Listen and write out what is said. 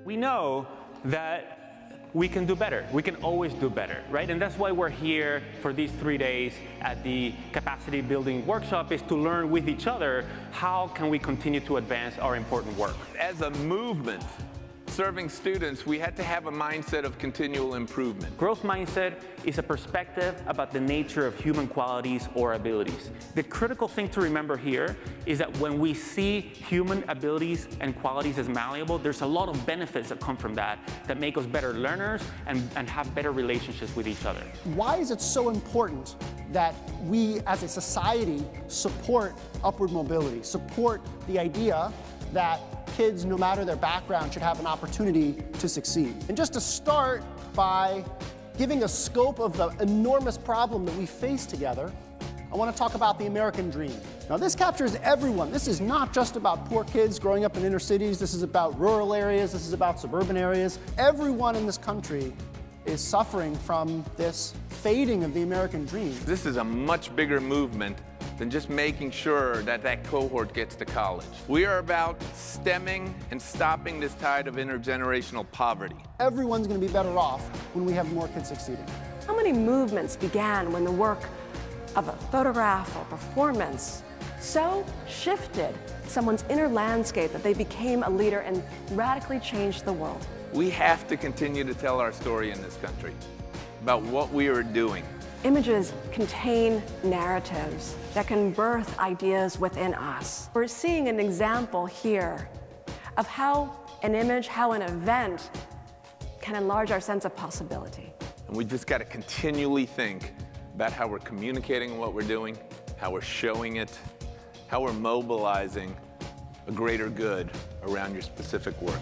We know that we can do better. We can always do better, right? And that's why we're here for these 3 days at the capacity building workshop, is to learn with each other how can we continue to advance our important work. As a movement serving students, we had to have a mindset of continual improvement. Growth mindset is a perspective about the nature of human qualities or abilities. The critical thing to remember here is that when we see human abilities and qualities as malleable, there's a lot of benefits that come from that make us better learners and have better relationships with each other. Why is it so important that we as a society support upward mobility, support the idea that kids, no matter their background, should have an opportunity to succeed? And just to start by giving a scope of the enormous problem that we face together, I want to talk about the American dream. Now, this captures everyone. This is not just about poor kids growing up in inner cities. This is about rural areas. This is about suburban areas. Everyone in this country is suffering from this fading of the American dream. This is a much bigger movement than just making sure that that cohort gets to college. We are about stemming and stopping this tide of intergenerational poverty. Everyone's going to be better off when we have more kids succeeding. How many movements began when the work of a photograph or performance so shifted someone's inner landscape that they became a leader and radically changed the world? We have to continue to tell our story in this country about what we are doing. Images contain narratives that can birth ideas within us. We're seeing an example here of how an image, how an event can enlarge our sense of possibility. And we just got to continually think about how we're communicating what we're doing, how we're showing it, how we're mobilizing a greater good around your specific work.